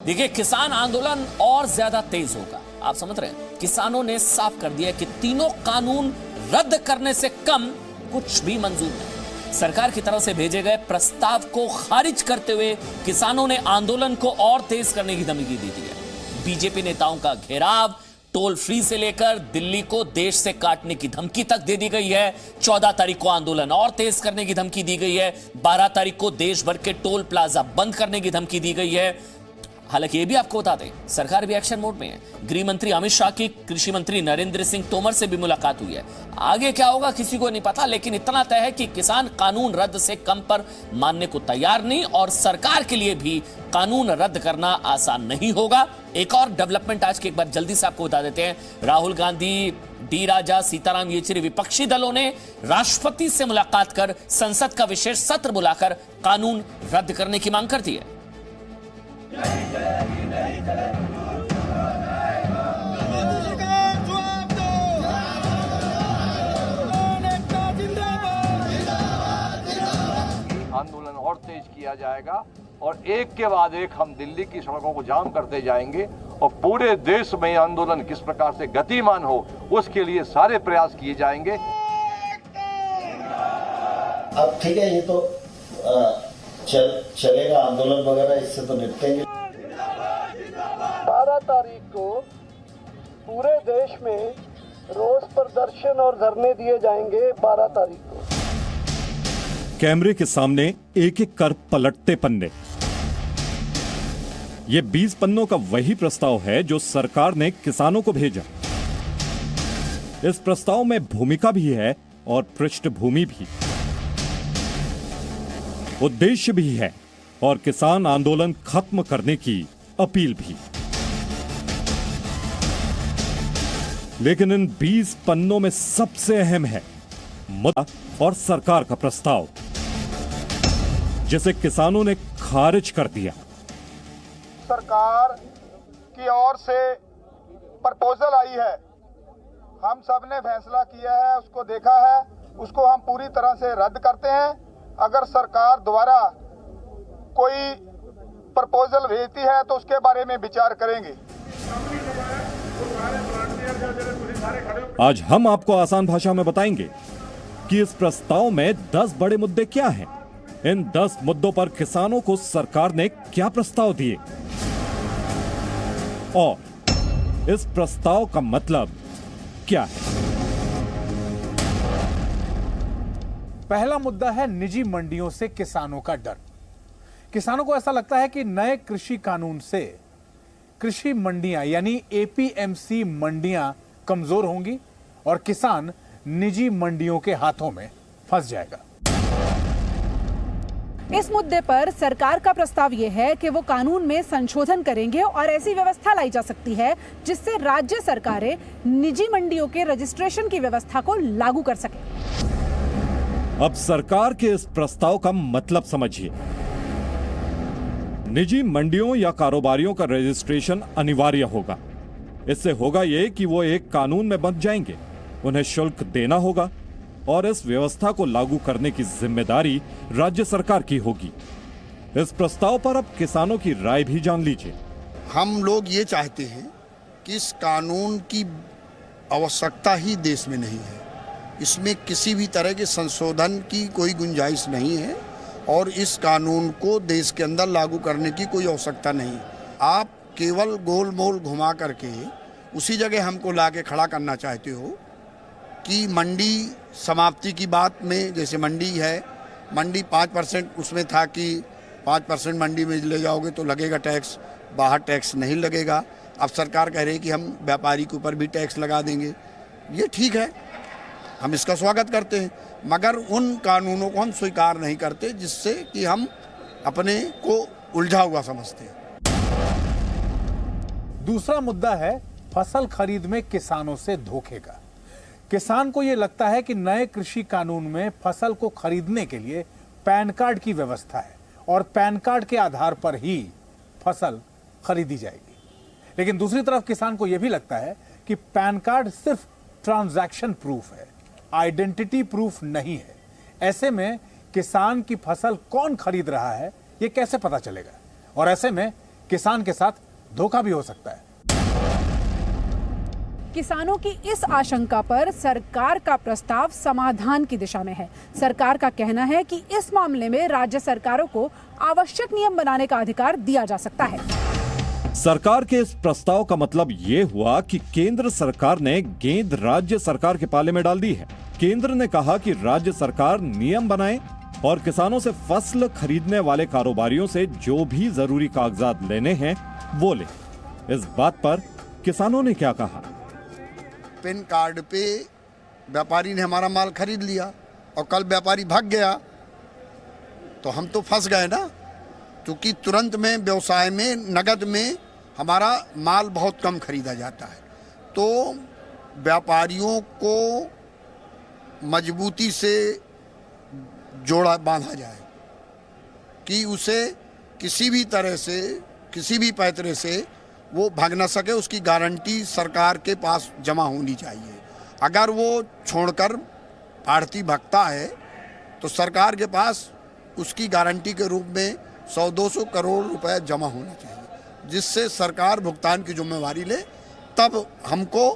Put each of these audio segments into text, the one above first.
देखिए, किसान आंदोलन और ज्यादा तेज होगा। आप समझ रहे हैं, किसानों ने साफ कर दिया कि तीनों कानून रद्द करने से कम कुछ भी मंजूर नहीं। सरकार की तरफ से भेजे गए प्रस्ताव को खारिज करते हुए किसानों ने आंदोलन को और तेज करने की धमकी दी है। बीजेपी नेताओं का घेराव, टोल फ्री से लेकर दिल्ली को देश से काटने की धमकी तक दे दी गई है। 14 तारीख को आंदोलन और तेज करने की धमकी दी गई है। 12 तारीख को देश भर के टोल प्लाजा बंद करने की धमकी दी गई है। हालांकि ये भी आपको बता दें, सरकार भी एक्शन मोड में है। गृह मंत्री अमित शाह की कृषि मंत्री नरेंद्र सिंह तोमर से भी मुलाकात हुई है। आगे क्या होगा किसी को नहीं पता, लेकिन इतना तय है कि किसान कानून रद्द से कम पर मानने को तैयार नहीं, और सरकार के लिए भी कानून रद्द करना आसान नहीं होगा। एक और डेवलपमेंट आज की एक बार जल्दी से आपको बता देते हैं। राहुल गांधी, डी राजा, सीताराम येचुरी, विपक्षी दलों ने राष्ट्रपति से मुलाकात कर संसद का विशेष सत्र बुलाकर कानून रद्द करने की मांग कर दी है। आंदोलन और तेज किया जाएगा और एक के बाद एक हम दिल्ली की सड़कों को जाम करते जाएंगे और पूरे देश में आंदोलन किस प्रकार से गतिमान हो उसके लिए सारे प्रयास किए जाएंगे। अब ठीक है, ये तो चलेगा आंदोलन वगैरह, इससे तो निपटेंगे। 12 तारीख को पूरे देश में रोज प्रदर्शन और धरने दिए जाएंगे। 12 तारीख को कैमरे के सामने एक एक कर पलटते पन्ने। ये 20 पन्नों का वही प्रस्ताव है जो सरकार ने किसानों को भेजा। इस प्रस्ताव में भूमिका भी है और पृष्ठभूमि भी, उद्देश्य भी है और किसान आंदोलन खत्म करने की अपील भी। लेकिन इन 20 पन्नों में सबसे अहम है मुद्दा और सरकार का प्रस्ताव, जिसे किसानों ने खारिज कर दिया। सरकार की ओर से प्रपोजल आई है, हम सब ने फैसला किया है, उसको देखा है, उसको हम पूरी तरह से रद्द करते हैं। अगर सरकार द्वारा कोई प्रपोजल भेजती है तो उसके बारे में विचार करेंगे। आज हम आपको आसान भाषा में बताएंगे कि इस प्रस्ताव में 10 बड़े मुद्दे क्या हैं। इन 10 मुद्दों पर किसानों को सरकार ने क्या प्रस्ताव दिए और इस प्रस्ताव का मतलब क्या है। पहला मुद्दा है निजी मंडियों से किसानों का डर। किसानों को ऐसा लगता है कि नए कृषि कानून से कृषि मंडियां यानी एपीएमसी मंडियां कमजोर होंगी और किसान निजी मंडियों के हाथों में फंस जाएगा। इस मुद्दे पर सरकार का प्रस्ताव यह है कि वो कानून में संशोधन करेंगे और ऐसी व्यवस्था लाई जा सकती है जिससे राज्य सरकारें निजी मंडियों के रजिस्ट्रेशन की व्यवस्था को लागू कर सकें। अब सरकार के इस प्रस्ताव का मतलब समझिए। निजी मंडियों या कारोबारियों का रजिस्ट्रेशन अनिवार्य होगा। इससे होगा यह कि वो एक कानून में बंध जाएंगे, उन्हें शुल्क देना होगा और इस व्यवस्था को लागू करने की जिम्मेदारी राज्य सरकार की होगी। इस प्रस्ताव पर अब किसानों की राय भी जान लीजिए। हम लोग ये चाहते हैं कि इस कानून की आवश्यकता ही देश में नहीं है, इसमें किसी भी तरह के संशोधन की कोई गुंजाइश नहीं है और इस कानून को देश के अंदर लागू करने की कोई आवश्यकता नहीं। आप केवल गोल मोल घुमा करके उसी जगह हमको लाके खड़ा करना चाहते हो कि मंडी समाप्ति की बात में, जैसे मंडी है, मंडी 5% उसमें था कि 5% मंडी में ले जाओगे तो लगेगा टैक्स, बाहर टैक्स नहीं लगेगा। अब सरकार कह रही है कि हम व्यापारी के ऊपर भी टैक्स लगा देंगे। ये ठीक है, हम इसका स्वागत करते हैं, मगर उन कानूनों को हम स्वीकार नहीं करते जिससे कि हम अपने को उलझा हुआ समझते हैं। दूसरा मुद्दा है फसल खरीद में किसानों से धोखे का। किसान को यह लगता है कि नए कृषि कानून में फसल को खरीदने के लिए पैन कार्ड की व्यवस्था है और पैन कार्ड के आधार पर ही फसल खरीदी जाएगी। लेकिन दूसरी तरफ किसान को यह भी लगता है कि पैन कार्ड सिर्फ ट्रांजैक्शन प्रूफ है, आइडेंटिटी प्रूफ नहीं है। ऐसे में किसान की फसल कौन खरीद रहा है ये कैसे पता चलेगा? और ऐसे में किसान के साथ धोखा भी हो सकता है। किसानों की इस आशंका पर सरकार का प्रस्ताव समाधान की दिशा में है। सरकार का कहना है कि इस मामले में राज्य सरकारों को आवश्यक नियम बनाने का अधिकार दिया जा सकता है। सरकार के इस प्रस्ताव का मतलब ये हुआ कि केंद्र सरकार ने गेंद राज्य सरकार के पाले में डाल दी है। केंद्र ने कहा कि राज्य सरकार नियम बनाए और किसानों से फसल खरीदने वाले कारोबारियों से जो भी जरूरी कागजात लेने हैं वो ले। इस बात पर किसानों ने क्या कहा? पेन कार्ड पे व्यापारी ने हमारा माल खरीद लिया और कल व्यापारी भाग गया तो हम तो फंस गए ना, क्योंकि तुरंत में व्यवसाय में नगद में हमारा माल बहुत कम खरीदा जाता है। तो व्यापारियों को मजबूती से जोड़ा बांधा जाए कि उसे किसी भी तरह से किसी भी पैतरे से वो भाग ना सके, उसकी गारंटी सरकार के पास जमा होनी चाहिए। अगर वो छोड़कर आढ़ती भागता है तो सरकार के पास उसकी गारंटी के रूप में 100-200 करोड़ रुपए जमा होना चाहिए, जिससे सरकार भुगतान की जिम्मेवारी ले। तब हमको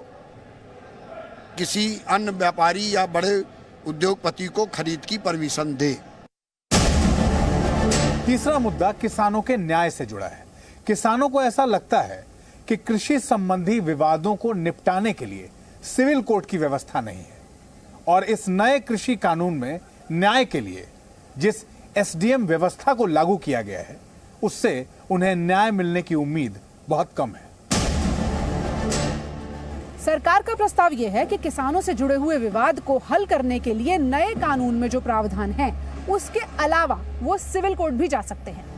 किसी अन्य व्यापारी या बड़े उद्योगपति को खरीद की परमिशन दे। तीसरा मुद्दा किसानों के न्याय से जुड़ा है। किसानों को ऐसा लगता है कि कृषि संबंधी विवादों को निपटाने के लिए सिविल कोर्ट की व्यवस्था नहीं है और इस नए कृषि कानून में न्याय के लिए जिस एसडीएम व्यवस्था को लागू किया गया है उससे उन्हें न्याय मिलने की उम्मीद बहुत कम है। सरकार का प्रस्ताव यह है कि किसानों से जुड़े हुए विवाद को हल करने के लिए नए कानून में जो प्रावधान है उसके अलावा वो सिविल कोर्ट भी जा सकते हैं।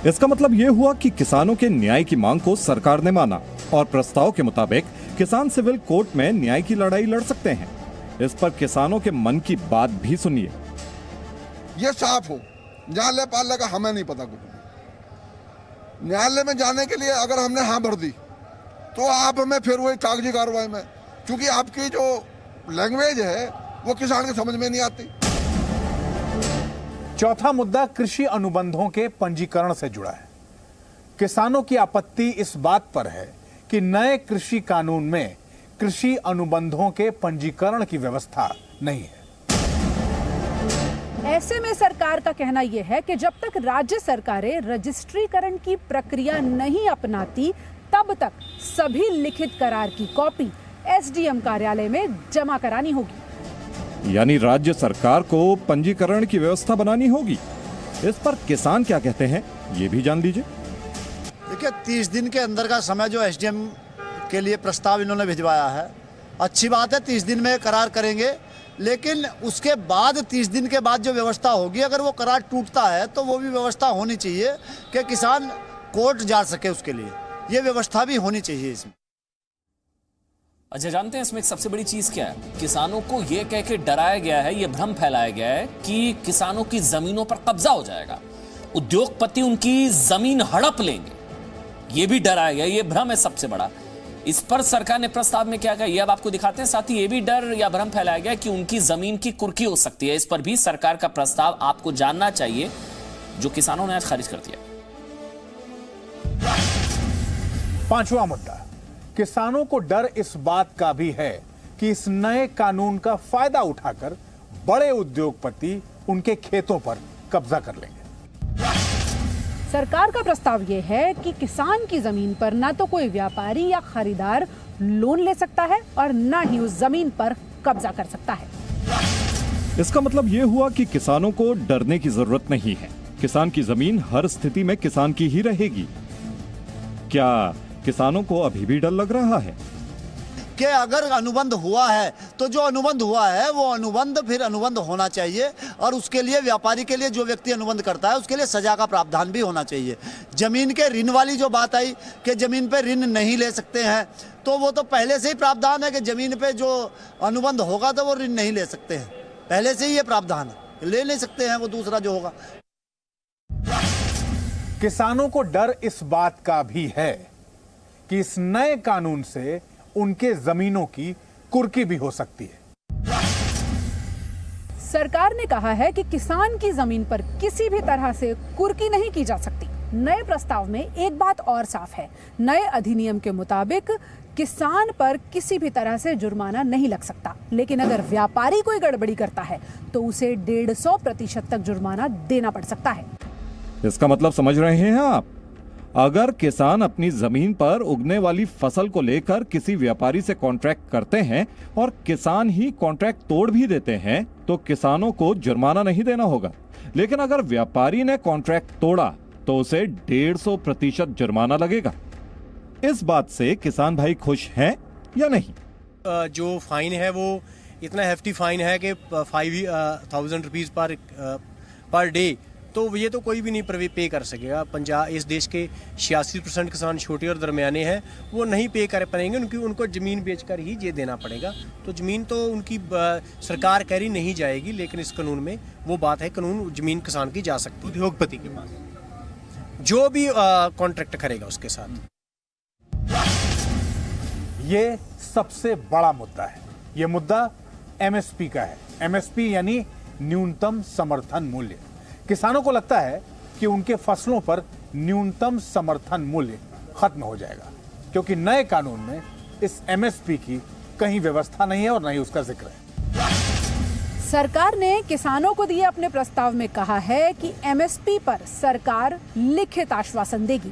इसका मतलब यह हुआ कि किसानों के न्याय की मांग को सरकार ने माना और प्रस्ताव के मुताबिक किसान सिविल कोर्ट में न्याय की लड़ाई लड़ सकते हैं। इस पर किसानों के मन की बात भी सुनिए। ये साफ हो, न्यायालय पालने का हमें नहीं पता कुछ। न्यायालय में जाने के लिए अगर हमने हाँ भर दी तो आप हमें फिर वही कागजी कार्रवाई में, क्योंकि आपकी जो लैंग्वेज है वो किसान के समझ में नहीं आती। चौथा मुद्दा कृषि अनुबंधों के पंजीकरण से जुड़ा है। किसानों की आपत्ति इस बात पर है कि नए कृषि कानून में कृषि अनुबंधों के पंजीकरण की व्यवस्था नहीं है। ऐसे में सरकार का कहना यह है कि जब तक राज्य सरकारें रजिस्ट्रीकरण की प्रक्रिया नहीं अपनाती तब तक सभी लिखित करार की कॉपी एसडीएम कार्यालय में जमा करानी होगी। यानी राज्य सरकार को पंजीकरण की व्यवस्था बनानी होगी। इस पर किसान क्या कहते हैं ये भी जान लीजिए। देखिए, 30 दिन के अंदर का समय जो एसडीएम के लिए प्रस्ताव इन्होंने भिजवाया है, अच्छी बात है, 30 दिन में करार करेंगे। लेकिन उसके बाद 30 दिन के बाद जो व्यवस्था होगी, अगर वो करार टूटता है तो वो भी व्यवस्था होनी चाहिए कि किसान कोर्ट जा सके, उसके लिए ये व्यवस्था भी होनी चाहिए इसमें। अच्छा, जानते हैं इसमें एक सबसे बड़ी चीज क्या है? किसानों को यह कह के डराया गया है, यह भ्रम फैलाया गया है कि किसानों की जमीनों पर कब्जा हो जाएगा, उद्योगपति उनकी जमीन हड़प लेंगे, यह भी डराया गया। यह भ्रम है सबसे बड़ा। इस पर सरकार ने प्रस्ताव में क्या कहा ये अब आपको दिखाते हैं। साथ ही ये भी डर या भ्रम फैलाया गया कि उनकी जमीन की कुर्की हो सकती है। इस पर भी सरकार का प्रस्ताव आपको जानना चाहिए, जो किसानों ने आज खारिज कर दिया। पांचवा मुद्दा, किसानों को डर इस बात का भी है कि इस नए कानून का फायदा उठाकर बड़े उद्योगपति उनके खेतों पर कब्जा कर लेंगे। सरकार का प्रस्ताव यह है कि किसान की जमीन पर ना तो कोई व्यापारी या खरीदार लोन ले सकता है और ना ही उस जमीन पर कब्जा कर सकता है। इसका मतलब यह हुआ कि किसानों को डरने की जरूरत नहीं है। किसान की जमीन हर स्थिति में किसान की ही रहेगी। क्या किसानों को अभी भी डर लग रहा है कि अगर अनुबंध हुआ है तो जो अनुबंध हुआ है वो अनुबंध फिर अनुबंध होना चाहिए, और उसके लिए व्यापारी के लिए जो व्यक्ति अनुबंध करता है उसके लिए सजा का प्रावधान भी होना चाहिए। जमीन के ऋण वाली जो बात आई कि जमीन पे ऋण नहीं ले सकते हैं, तो वो तो पहले से ही प्रावधान है कि जमीन पे जो अनुबंध होगा तो वो ऋण नहीं ले सकते हैं, पहले से ही ये प्रावधान है, ले नहीं सकते हैं वो दूसरा जो होगा। किसानों को डर इस बात का भी है कि इस नए कानून से उनके जमीनों की कुर्की भी हो सकती है। सरकार ने कहा है कि किसान की जमीन पर किसी भी तरह से कुर्की नहीं की जा सकती। नए प्रस्ताव में एक बात और साफ है, नए अधिनियम के मुताबिक किसान पर किसी भी तरह से जुर्माना नहीं लग सकता, लेकिन अगर व्यापारी कोई गड़बड़ी करता है तो उसे 150% तक जुर्माना देना पड़ सकता है। इसका मतलब समझ रहे हैं आप? अगर किसान अपनी जमीन पर उगने वाली फसल को लेकर किसी व्यापारी से कॉन्ट्रैक्ट करते हैं और किसान ही कॉन्ट्रैक्ट तोड़ भी देते हैं तो किसानों को जुर्माना नहीं देना होगा, लेकिन अगर व्यापारी ने कॉन्ट्रैक्ट तोड़ा तो उसे 150% जुर्माना लगेगा। इस बात से किसान भाई खुश हैं या नहीं? जो फाइन है वो इतना हेफ्टी फाइन है कि 5,000 रुपीज पर डे, तो ये तो कोई भी नहीं पे कर सकेगा। पंजाब, इस देश के 86% किसान छोटे और दरमियाने हैं, वो नहीं पे कर पाएंगे, उनको ज़मीन बेचकर ही ये देना पड़ेगा। तो ज़मीन तो उनकी सरकार कह रही नहीं जाएगी, लेकिन इस कानून में वो बात है, कानून ज़मीन किसान की जा सकती है उद्योगपति के पास, जो भी कॉन्ट्रैक्ट करेगा उसके साथ। ये सबसे बड़ा मुद्दा है। ये मुद्दा एमएसपी का है। एमएसपी यानी न्यूनतम समर्थन मूल्य। किसानों को लगता है कि उनके फसलों पर न्यूनतम समर्थन मूल्य खत्म हो जाएगा, क्योंकि नए कानून में इस एमएसपी की कहीं व्यवस्था नहीं है और न ही उसका जिक्र है। सरकार ने किसानों को दिए अपने प्रस्ताव में कहा है कि एमएसपी पर सरकार लिखित आश्वासन देगी।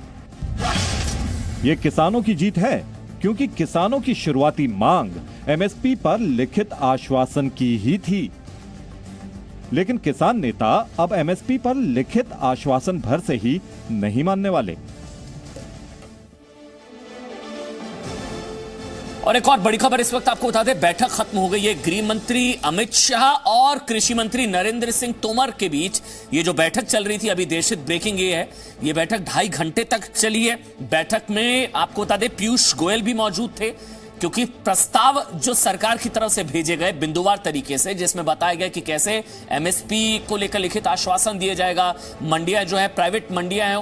ये किसानों की जीत है, क्योंकि किसानों की शुरुआती मांग एमएसपी पर लिखित आश्वासन की ही थी। लेकिन किसान नेता अब एमएसपी पर लिखित आश्वासन भर से ही नहीं मानने वाले। और एक और बड़ी खबर इस वक्त आपको बता दें, बैठक खत्म हो गई है। गृह मंत्री अमित शाह और कृषि मंत्री नरेंद्र सिंह तोमर के बीच ये जो बैठक चल रही थी, अभी देशहित ब्रेकिंग ये है, ये बैठक 2.5 घंटे तक चली है। बैठक में आपको बता दें पीयूष गोयल भी मौजूद थे, क्योंकि प्रस्ताव जो सरकार की तरफ से भेजे गए बिंदुवार तरीके से, जिसमें बताया गया कि कैसे एमएसपी को लेकर लिखित आश्वासन दिया जाएगा, मंडियां जो है प्राइवेट मंडियां हैं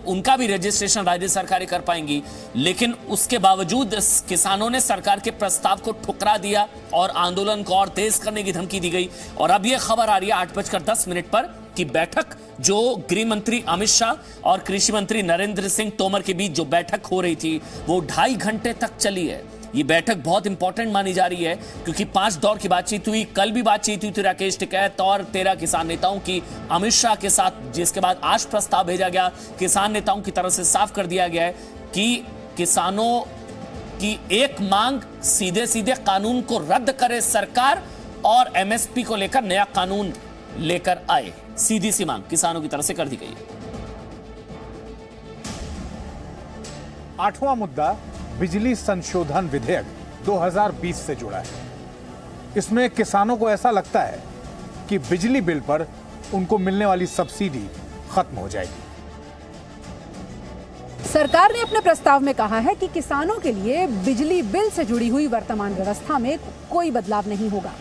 उनका भी रजिस्ट्रेशन राज्य सरकारें कर पाएंगी। लेकिन उसके बावजूद किसानों ने सरकार के प्रस्ताव को ठुकरा दिया और आंदोलन को और तेज करने की धमकी दी गई। और अब यह खबर आ रही है 8:10 पर कि बैठक जो गृह मंत्री अमित शाह और कृषि मंत्री नरेंद्र सिंह तोमर के बीच जो बैठक हो रही थी वो 2.5 घंटे तक चली है। ये बैठक बहुत इंपॉर्टेंट मानी जा रही है, क्योंकि 5 दौर की बातचीत हुई। कल भी बातचीत हुई थी राकेश टिकैत और 13 किसान नेताओं की अमित शाह के साथ, जिसके बाद आज प्रस्ताव भेजा गया। किसान नेताओं की तरफ से साफ कर दिया गया है कि किसानों की एक मांग सीधे सीधे कानून को रद्द करे सरकार और एमएसपी को लेकर नया कानून लेकर आए। सीधी सी मांग किसानों की तरफ से कर दी गई है। 8वां मुद्दा बिजली संशोधन विधेयक 2020 से जुड़ा है। इसमें किसानों को ऐसा लगता है कि बिजली बिल पर उनको मिलने वाली सब्सिडी खत्म हो जाएगी। सरकार ने अपने प्रस्ताव में कहा है कि किसानों के लिए बिजली बिल से जुड़ी हुई वर्तमान व्यवस्था में कोई बदलाव नहीं होगा।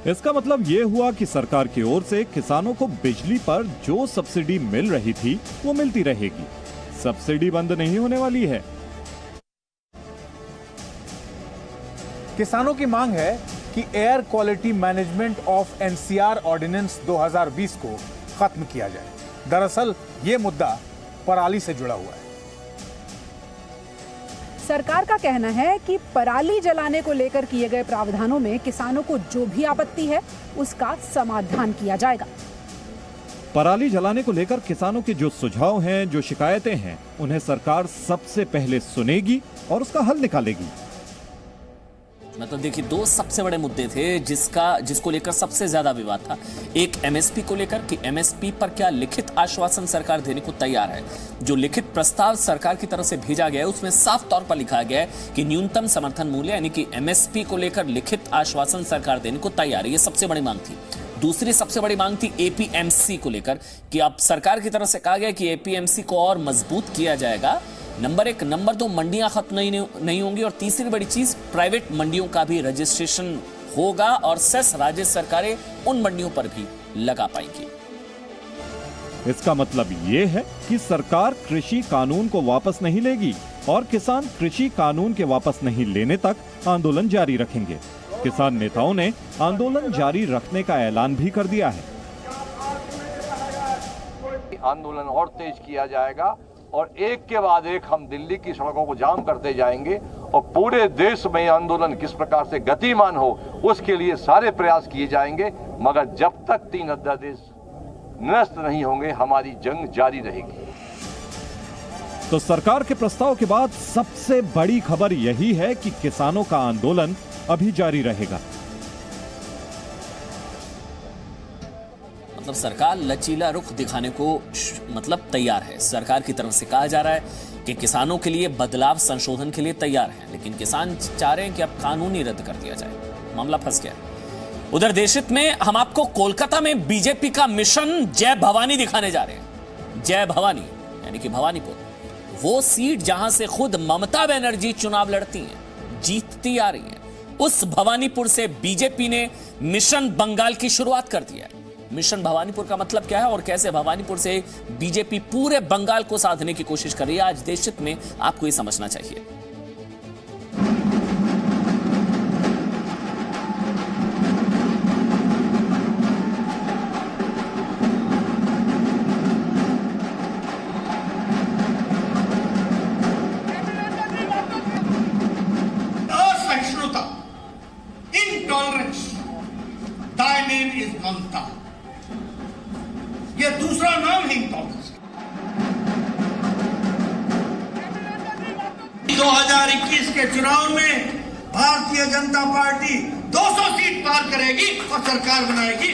इसका मतलब ये हुआ कि सरकार की ओर से किसानों को बिजली पर जो सब्सिडी मिल रही थी वो मिलती रहेगी। सब्सिडी बंद नहीं होने वाली है। किसानों की मांग है कि air quality management of NCR ordinance 2020 को खत्म किया जाए। दरअसल ये मुद्दा पराली से जुड़ा हुआ है। सरकार का कहना है कि पराली जलाने को लेकर किए गए प्रावधानों में किसानों को जो भी आपत्ति है उसका समाधान किया जाएगा। पराली जलाने को लेकर किसानों के जो सुझाव हैं, जो शिकायतें हैं, उन्हें सरकार सबसे पहले सुनेगी और उसका हल निकालेगी। मतलब देखिए, 2 सबसे बड़े मुद्दे थे जिसको लेकर सबसे ज्यादा विवाद था। एक एमएसपी को लेकर कि एमएसपी पर क्या लिखित आश्वासन सरकार देने को तैयार है। जो लिखित प्रस्ताव सरकार की तरफ से भेजा गया है उसमें साफ तौर पर लिखा गया है कि न्यूनतम समर्थन मूल्य यानी कि एमएसपी को लेकर लिखित आश्वासन सरकार देने को तैयार है। यह सबसे बड़ी मांग थी। दूसरी सबसे बड़ी मांग थी एपीएमसी को लेकर कि अब सरकार की तरफ से कहा गया कि एपीएमसी को और मजबूत किया जाएगा। नंबर 1, नंबर 2, मंडियां खत्म नहीं होंगी और तीसरी बड़ी चीज प्राइवेट मंडियों का भी रजिस्ट्रेशन होगा और सेस राज्य सरकारें उन मंडियों पर भी लगा पाएंगी। इसका मतलब ये है कि सरकार कृषि कानून को वापस नहीं लेगी और किसान कृषि कानून के वापस नहीं लेने तक आंदोलन जारी रखेंगे। किसान नेताओं ने आंदोलन जारी रखने का ऐलान भी कर दिया है। आंदोलन और तेज किया जाएगा और एक के बाद एक हम दिल्ली की सड़कों को जाम करते जाएंगे और पूरे देश में आंदोलन किस प्रकार से गतिमान हो उसके लिए सारे प्रयास किए जाएंगे। मगर जब तक 3 अध्यादेश निरस्त नहीं होंगे हमारी जंग जारी रहेगी। तो सरकार के प्रस्ताव के बाद सबसे बड़ी खबर यही है कि किसानों का आंदोलन अभी जारी रहेगा। मतलब सरकार लचीला रुख दिखाने को तैयार है। सरकार की तरफ से कहा जा रहा है कि किसानों के लिए बदलाव संशोधन के लिए तैयार है, लेकिन किसान चाह रहे हैं कि अब कानून ही रद्द कर दिया जाए। मामला फंस गया। उधर देशहित में हम आपको कोलकाता में बीजेपी का मिशन जय भवानी दिखाने जा रहे हैं। जय भवानी यानी कि भवानीपुर, वो सीट जहां से खुद ममता बनर्जी चुनाव लड़ती हैं, जीतती आ रही हैं, उस भवानीपुर से बीजेपी ने मिशन बंगाल की शुरुआत कर दी है। मिशन भवानीपुर का मतलब क्या है और कैसे भवानीपुर से बीजेपी पूरे बंगाल को साधने की कोशिश कर रही है, आज देशहित में आपको ये समझना चाहिए। असहिष्णुता, इनटॉलरेंस, दाई नेम इज ममता, ये दूसरा नाम है इंटॉलरेंस। 2021 के चुनाव में भारतीय जनता पार्टी 200 सीट पार करेगी और सरकार बनाएगी।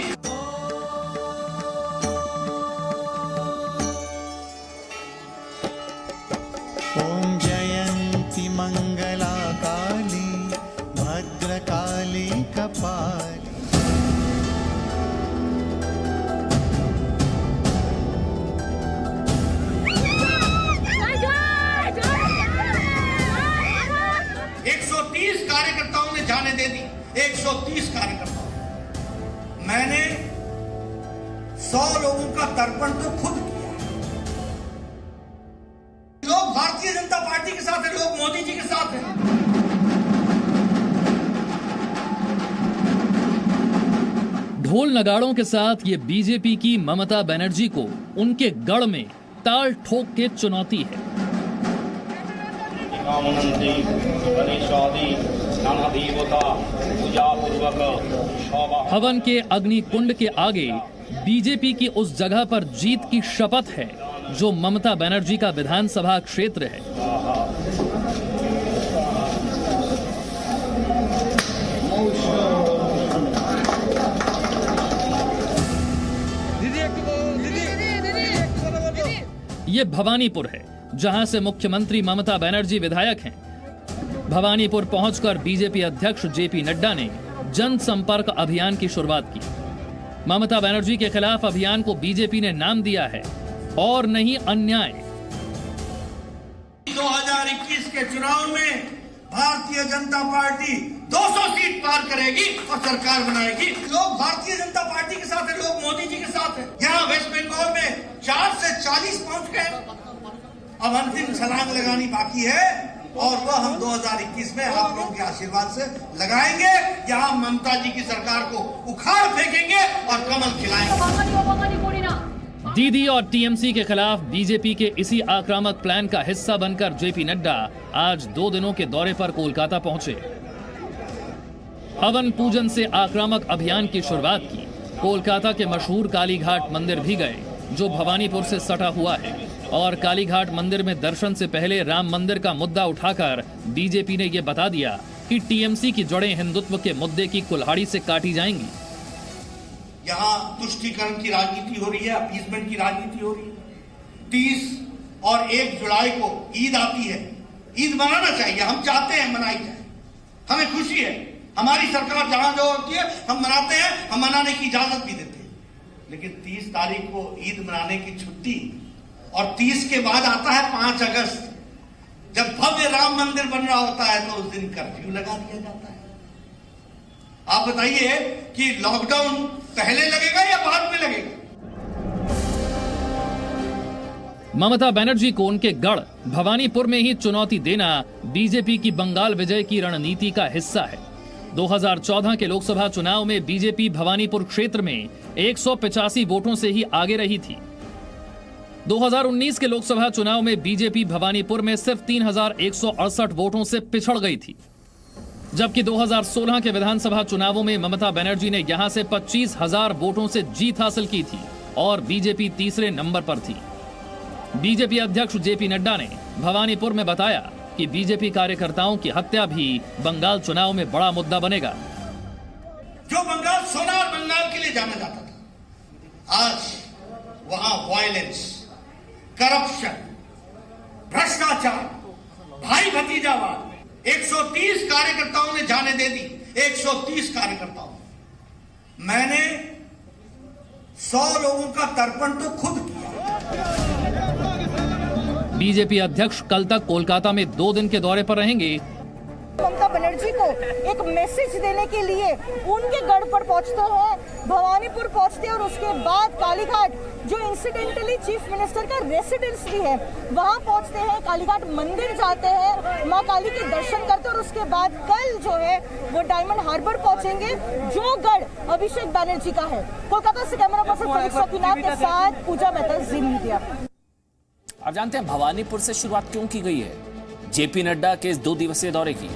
ओम जयंती मंगला काली भद्रकाली कपाली। कार्यकर्ताओं ने जाने दे दी, 130 कार्यकर्ताओं। मैंने 100 लोगों का तर्पण तो खुद किया। लोग भारतीय जनता पार्टी के साथ हैं, लोग मोदी जी के साथ हैं। ढोल नगाड़ों के साथ ये बीजेपी की ममता बनर्जी को उनके गढ़ में ताल ठोक के चुनौती है। हवन के अग्नि कुंड के आगे बीजेपी की उस जगह पर जीत की शपथ है जो ममता बनर्जी का विधानसभा क्षेत्र है। ये भवानीपुर है जहां से मुख्यमंत्री ममता बनर्जी विधायक हैं। भवानीपुर पहुंचकर बीजेपी अध्यक्ष जेपी नड्डा ने जनसंपर्क अभियान की शुरुआत की। ममता बनर्जी के खिलाफ अभियान को बीजेपी ने नाम दिया है और नहीं अन्याय। 2021 के चुनाव में भारतीय जनता पार्टी 200 सीट पार करेगी और सरकार बनाएगी। लोग भारतीय जनता पार्टी के साथ हैं, लोग मोदी जी के साथ हैं। यहाँ वेस्ट बंगाल में 4 से 40 पहुंच गए। अब अंतिम छलांग लगानी बाकी है और वह हम 2021 में आप लोगों के आशीर्वाद से लगाएंगे। यहाँ ममता जी की सरकार को उखाड़ फेंकेंगे और कमल खिलाएंगे। दीदी और टीएमसी के खिलाफ बीजेपी के इसी आक्रामक प्लान का हिस्सा बनकर जेपी नड्डा आज 2 दिनों के दौरे पर कोलकाता पहुंचे। हवन पूजन से आक्रामक अभियान की शुरुआत की। कोलकाता के मशहूर कालीघाट मंदिर भी गए जो भवानीपुर से सटा हुआ है और कालीघाट मंदिर में दर्शन से पहले राम मंदिर का मुद्दा उठाकर बीजेपी ने यह बता दिया कि टीएमसी की जड़ें हिंदुत्व के मुद्दे की कुल्हाड़ी से काटी जाएंगी। यहाँ तुष्टीकरण की राजनीति हो रही है, अपीसमेंट की राजनीति हो रही है। 30 और 1 जुलाई को ईद आती है, ईद मनाना चाहिए, हम चाहते हैं मनाई जाए, हमें खुशी है। हमारी सरकार जहां जो होती है हम मनाते हैं, हम मनाने की इजाजत भी देते हैं। लेकिन 30 तारीख को ईद मनाने की छुट्टी और 30 के बाद आता है 5 अगस्त, जब भव्य राम मंदिर बन रहा होता है तो उस दिन कर्फ्यू लगा दिया जाता है। आप बताइए कि लॉकडाउन पहले लगेगा या बाद में लगेगा? ममता बनर्जी को उनके गढ़ भवानीपुर में ही चुनौती देना बीजेपी की बंगाल विजय की रणनीति का हिस्सा है। 2014 के लोकसभा चुनाव में बीजेपी भवानीपुर क्षेत्र में 185 वोटों से ही आगे रही थी। 2019 के लोकसभा चुनाव में बीजेपी भवानीपुर में सिर्फ 3168 वोटों से पिछड़ गई थी, जबकि 2016 के विधानसभा चुनावों में ममता बनर्जी ने यहां से 25,000 वोटों से जीत हासिल की थी और बीजेपी तीसरे नंबर पर थी। बीजेपी अध्यक्ष जेपी नड्डा ने भवानीपुर में बताया कि बीजेपी कार्यकर्ताओं की हत्या भी बंगाल चुनाव में बड़ा मुद्दा बनेगा। जो बंगाल सोना और बंगाल के लिए जाना जाता था, आज वहां वायलेंस, करप्शन, भ्रष्टाचार, भाई भतीजावाद, 130 कार्यकर्ताओं ने जाने दे दी। 130 कार्यकर्ताओं, मैंने 100 लोगों का तर्पण तो खुद किया। बीजेपी अध्यक्ष कल तक कोलकाता में 2 दिन के दौरे पर रहेंगे। ममता बनर्जी को एक मैसेज देने के लिए उनके गढ़ पर पहुंचते हैं, भवानीपुर पहुंचते हैं और उसके बाद कालीघाट, जो इंसिडेंटली चीफ मिनिस्टर का रेसिडेंस भी है, वहां पहुंचते हैं, कालीघाट मंदिर जाते हैं, मां काली के दर्शन करते हैं और उसके बाद कल जो है वो डायमंड हार्बर पहुंचेंगे, जो गढ़ अभिषेक बैनर्जी का है। कोलकाता से कैमरा पर्सन फरीद शकीनाथ के साथ पूजा मेहता, जी मीडिया। आप जानते हैं भवानीपुर से शुरुआत क्यों की गई है जेपी नड्डा के इस 2 दिवसीय दौरे की?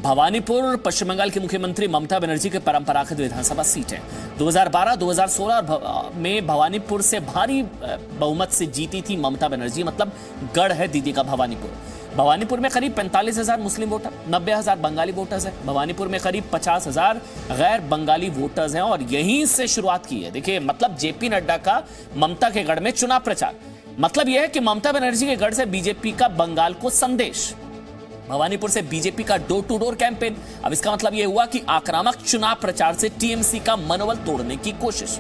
भवानीपुर पश्चिम बंगाल के मुख्यमंत्री ममता बनर्जी के परंपरागत विधानसभा सीट है। 2012-2016 में भवानीपुर से भारी बहुमत से जीती थी ममता बनर्जी, मतलब गढ़ है दीदी का भवानीपुर। भवानीपुर में करीब 45,000 मुस्लिम वोटर, 90,000 बंगाली वोटर्स हैं। भवानीपुर में करीब 50,000 गैर बंगाली वोटर्स हैं और यहीं से शुरुआत की है। देखिए, मतलब जेपी नड्डा का ममता के गढ़ में चुनाव प्रचार, मतलब यह है कि ममता बनर्जी के गढ़ से बीजेपी का बंगाल को संदेश, भवानीपुर से बीजेपी का डोर टू डोर कैंपेन। अब इसका मतलब यह हुआ कि आक्रामक चुनाव प्रचार से टीएमसी का मनोबल तोड़ने की कोशिश।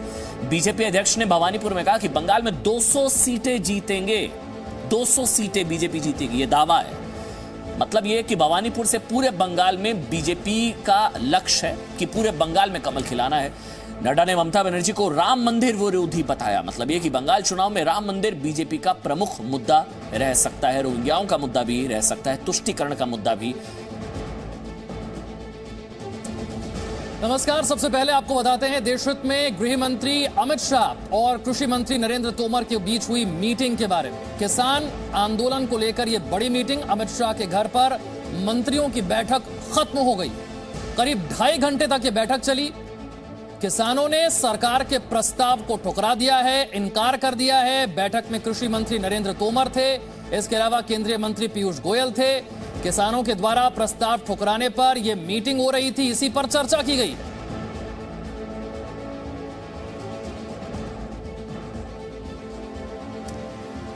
बीजेपी अध्यक्ष ने भवानीपुर में कहा कि बंगाल में 200 सीटें जीतेंगे, 200 सीटें बीजेपी जीतेगी, यह दावा है। मतलब यह कि भवानीपुर से पूरे बंगाल में बीजेपी का लक्ष्य है कि पूरे बंगाल में कमल खिलाना है। नड्डा ने ममता बनर्जी को राम मंदिर विरोधी बताया, मतलब यह कि बंगाल चुनाव में राम मंदिर बीजेपी का प्रमुख मुद्दा रह सकता है, रोहिंग्याओं का मुद्दा भी रह सकता है, तुष्टीकरण का मुद्दा भी। नमस्कार, सबसे पहले आपको बताते हैं देश हित में गृह मंत्री अमित शाह और कृषि मंत्री नरेंद्र तोमर के बीच हुई मीटिंग के बारे में। किसान आंदोलन को लेकर यह बड़ी मीटिंग, अमित शाह के घर पर मंत्रियों की बैठक खत्म हो गई। करीब 2.5 घंटे तक यह बैठक चली। किसानों ने सरकार के प्रस्ताव को ठुकरा दिया है, इनकार कर दिया है। बैठक में कृषि मंत्री नरेंद्र तोमर थे, इसके अलावा केंद्रीय मंत्री पीयूष गोयल थे। किसानों के द्वारा प्रस्ताव ठुकराने पर यह मीटिंग हो रही थी, इसी पर चर्चा की गई।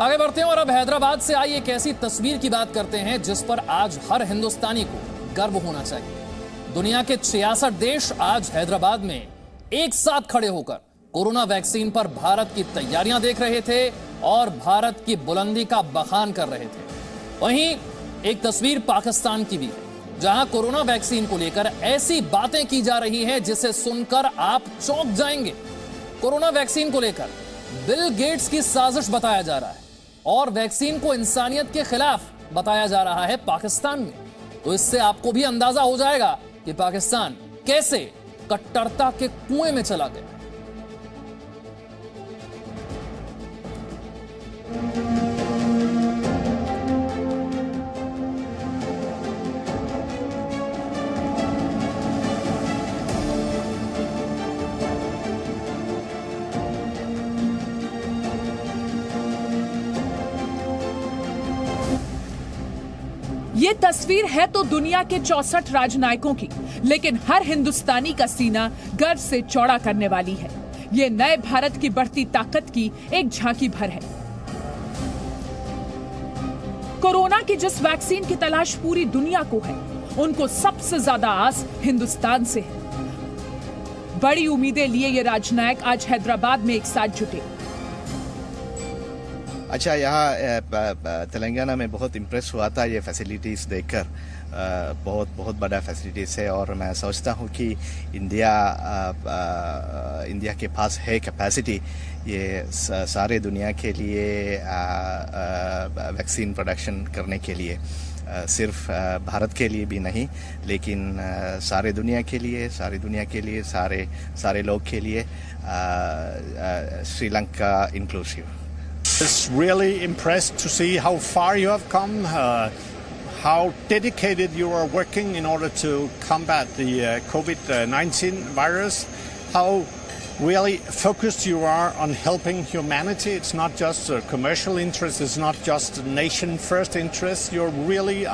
आगे बढ़ते हैं और अब हैदराबाद से आई एक ऐसी तस्वीर की बात करते हैं जिस पर आज हर हिंदुस्तानी को गर्व होना चाहिए। दुनिया के 66 देश आज हैदराबाद में एक साथ खड़े होकर कोरोना वैक्सीन पर भारत की तैयारियां देख रहे थे और भारत की बुलंदी का बखान कर रहे थे। वहीं एक तस्वीर पाकिस्तान की भी है, जहां कोरोना वैक्सीन को लेकर ऐसी बातें की जा रही हैं जिसे सुनकर आप चौंक जाएंगे। कोरोना वैक्सीन को लेकर बिल गेट्स की साजिश बताया जा रहा है और वैक्सीन को इंसानियत के खिलाफ बताया जा रहा है पाकिस्तान में। तो इससे आपको भी अंदाजा हो जाएगा कि पाकिस्तान कैसे कट्टरता के कुएं में चला गया। ये तस्वीर है तो दुनिया के 64 राजनायकों की, लेकिन हर हिंदुस्तानी का सीना गर्व से चौड़ा करने वाली है। ये नए भारत की बढ़ती ताकत की एक झांकी भर है। कोरोना की जिस वैक्सीन की तलाश पूरी दुनिया को है, उनको सबसे ज्यादा आस हिंदुस्तान से है। बड़ी उम्मीदें लिए ये राजनायक आज हैदराबाद में एक साथ जुटे। अच्छा, यहाँ तेलंगाना में बहुत इम्प्रेस हुआ था ये फैसिलिटीज़ देखकर। बहुत बड़ा फैसिलिटीज़ है और मैं सोचता हूँ कि इंडिया के पास है कैपेसिटी ये सारे दुनिया के लिए वैक्सीन प्रोडक्शन करने के लिए। सिर्फ भारत के लिए भी नहीं, लेकिन सारे दुनिया के लिए, सारे लोग के लिए, Sri Lanka inclusive. It's really impressed to see how far you have come, how dedicated you are working in order to combat the COVID-19 virus, how really focused you are on helping humanity. It's not just a commercial interest, it's not just a nation first interest. You're really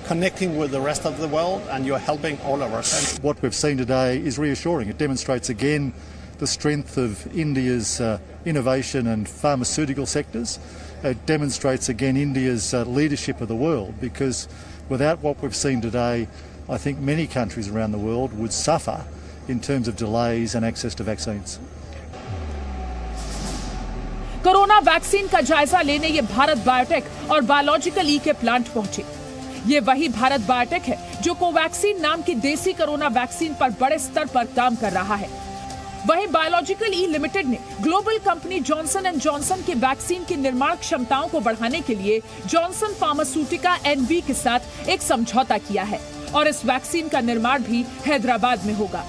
connecting with the rest of the world and you're helping all of us. What we've seen today is reassuring. It demonstrates again the strength of India's innovation and pharmaceutical sectors. It demonstrates again India's leadership of the world, because without what we've seen today, I think many countries around the world would suffer in terms of delays and access to vaccines. Corona vaccine का जायजा लेने ये Bharat biotech और biological ई के plant पहुंचे। ये वही Bharat biotech है जो कोवैक्सीन नाम की देसी कोरोना वैक्सीन पर बड़े स्तर पर काम कर रहा है। वहीं बायोलॉजिकल ई लिमिटेड ने global company Johnson and Johnson की वैक्सीन की निर्माण क्षमताओं को बढ़ाने के लिए जॉनसन फार्मास्यूटिका NV के साथ एक समझौता किया है और इस वैक्सीन का निर्माण भी हैदराबाद में होगा।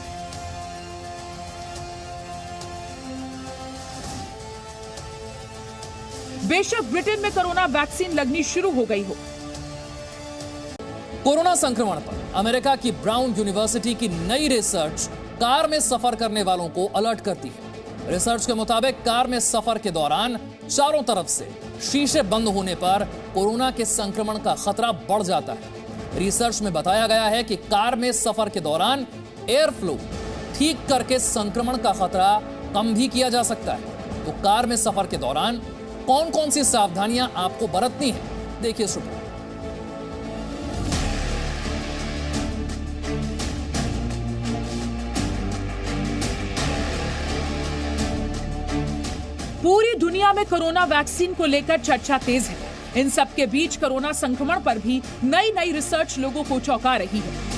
बेशक ब्रिटेन में कोरोना वैक्सीन लगनी शुरू हो गई हो। कोरोना संक्रमण पर अमेरिका की ब्राउन यूनिवर्सिटी की नई रिसर्च कार में सफर करने वालों को अलर्ट करती है। रिसर्च के मुताबिक कार में सफर के दौरान चारों तरफ से शीशे बंद होने पर कोरोना के संक्रमण का खतरा बढ़ जाता है। रिसर्च में बताया गया है कि कार में सफर के दौरान एयर फ्लो ठीक करके संक्रमण का खतरा कम भी किया जा सकता है। तो कार में सफर के दौरान कौन कौन सी सावधानियां आपको बरतनी है, देखिए इस रिपोर्ट। पूरी दुनिया में कोरोना वैक्सीन को लेकर चर्चा तेज है। इन सब के बीच कोरोना संक्रमण पर भी नई रिसर्च लोगों को चौंका रही है।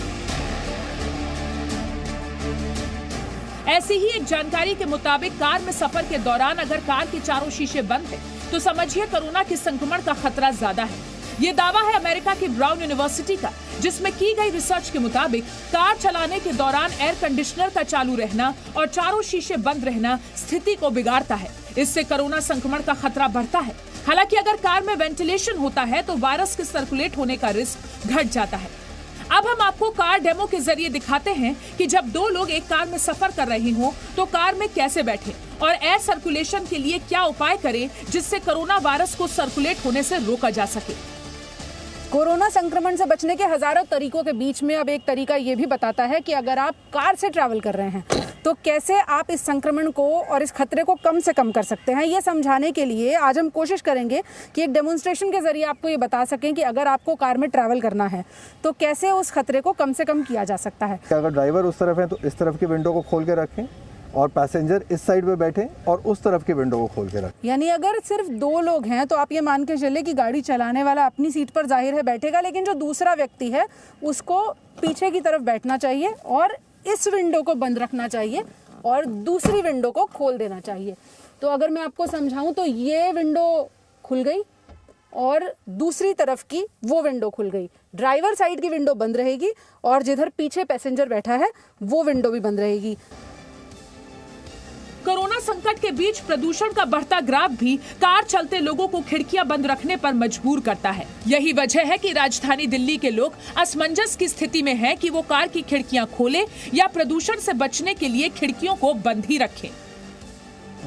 ऐसी ही एक जानकारी के मुताबिक कार में सफर के दौरान अगर कार के चारों शीशे बंद हैं, तो समझिए कोरोना के संक्रमण का खतरा ज्यादा है। ये दावा है अमेरिका की ब्राउन यूनिवर्सिटी का, जिसमें की गई रिसर्च के मुताबिक कार चलाने के दौरान एयर कंडीशनर का चालू रहना और चारों शीशे बंद रहना स्थिति को बिगाड़ता है। इससे कोरोना संक्रमण का खतरा बढ़ता है। हालांकि अगर कार में वेंटिलेशन होता है तो वायरस के सर्कुलेट होने का रिस्क घट जाता है। अब हम आपको कार डेमो के जरिए दिखाते हैं कि जब दो लोग एक कार में सफर कर रहे हों तो कार में कैसे बैठे और एयर सर्कुलेशन के लिए क्या उपाय करें जिससे कोरोना वायरस को सर्कुलेट होने से रोका जा सके। कोरोना संक्रमण से बचने के हजारों तरीकों के बीच में अब एक तरीका ये भी बताता है कि अगर आप कार से ट्रैवल कर रहे हैं तो कैसे आप इस संक्रमण को और इस खतरे को कम से कम कर सकते हैं। ये समझाने के लिए आज हम कोशिश करेंगे कि एक डेमोन्स्ट्रेशन के जरिए आपको ये बता सकें कि अगर आपको कार में ट्रैवल करना है तो कैसे उस खतरे को कम से कम किया जा सकता है। अगर ड्राइवर उस तरफ है तो इस तरफ की विंडो को खोल के रखें और पैसेंजर इस साइड पे बैठे और उस तरफ की विंडो को खोल के रखें। यानी अगर सिर्फ दो लोग हैं तो आप ये मान के चले कि गाड़ी चलाने वाला अपनी सीट पर जाहिर है बैठेगा, लेकिन जो दूसरा व्यक्ति है उसको पीछे की तरफ बैठना चाहिए और इस विंडो को बंद रखना चाहिए और दूसरी विंडो को खोल देना चाहिए। तो अगर मैं आपको समझाऊं तो ये विंडो खुल गई और दूसरी तरफ की वो विंडो खुल गई। ड्राइवर साइड की विंडो बंद रहेगी और जिधर पीछे पैसेंजर बैठा है वो विंडो भी बंद रहेगी। कोरोना संकट के बीच प्रदूषण का बढ़ता ग्राफ भी कार चलते लोगों को खिड़कियां बंद रखने पर मजबूर करता है। यही वजह है कि राजधानी दिल्ली के लोग असमंजस की स्थिति में हैं कि वो कार की खिड़कियां खोलें या प्रदूषण से बचने के लिए खिड़कियों को बंद ही रखें।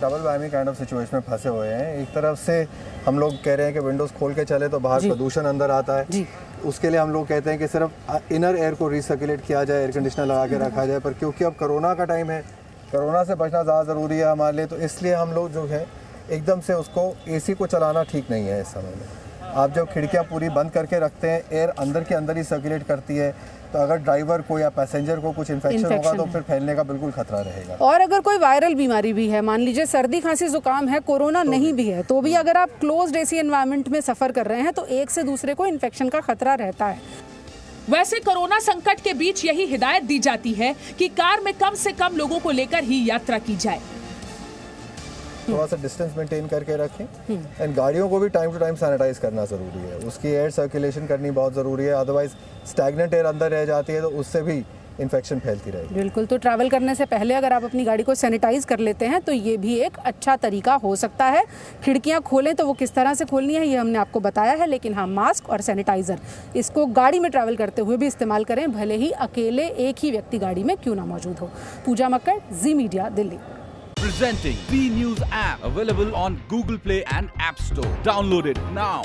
डबल वायमी काइंड ऑफ सिचुएशन में फंसे हुए हैं। एक तरफ से हम लोग कह रहे हैं कि विंडोज खोल के चले तो बाहर प्रदूषण अंदर आता है, उसके लिए हम लोग कहते हैं कि सिर्फ इनर एयर को रिसर्कुलेट किया जाए, एयर कंडीशनर लगा के रखा जाए। पर क्योंकि अब कोरोना का टाइम है, कोरोना से बचना ज़्यादा ज़रूरी है हमारे लिए, तो इसलिए हम लोग जो है एकदम से उसको एसी को चलाना ठीक नहीं है इस समय में। आप जब खिड़कियां पूरी बंद करके रखते हैं, एयर अंदर के अंदर ही सर्कुलेट करती है, तो अगर ड्राइवर को या पैसेंजर को कुछ इन्फेक्शन होगा तो फिर फैलने का बिल्कुल खतरा रहेगा। और अगर कोई वायरल बीमारी भी है, मान लीजिए सर्दी खांसी जुकाम है, कोरोना तो नहीं भी है, तो भी अगर आप क्लोज्ड एसी एनवायरनमेंट में सफर कर रहे हैं तो एक से दूसरे को इन्फेक्शन का खतरा रहता है। वैसे कोरोना संकट के बीच यही हिदायत दी जाती है कि कार में कम से कम लोगों को लेकर ही यात्रा की जाए। थोड़ा सा डिस्टेंस मेंटेन करके रखें एंड गाड़ियों को भी टाइम टू टाइम सैनिटाइज करना ज़रूरी है, उसकी एयर सर्कुलेशन करनी बहुत ज़रूरी है, अदरवाइज स्टैग्नेंट एयर अंदर रह जाती है तो उससे भी इन्फेक्शन फैलती रहेगी। बिल्कुल, तो ट्रैवल करने से पहले अगर आप अपनी गाड़ी को सैनिटाइज कर लेते हैं तो ये भी एक अच्छा तरीका हो सकता है। खिड़कियां खोलें तो वो किस तरह से खोलनी है ये हमने आपको बताया है, लेकिन हाँ, मास्क और सैनिटाइजर इसको गाड़ी में ट्रैवल करते हुए भी इस्तेमाल करें, भले ही अकेले एक ही व्यक्ति गाड़ी में क्यों ना मौजूद हो। Pooja Makkar, Zee Media, Delhi. Presenting V News app, available on Google Play and App Store. Download it now.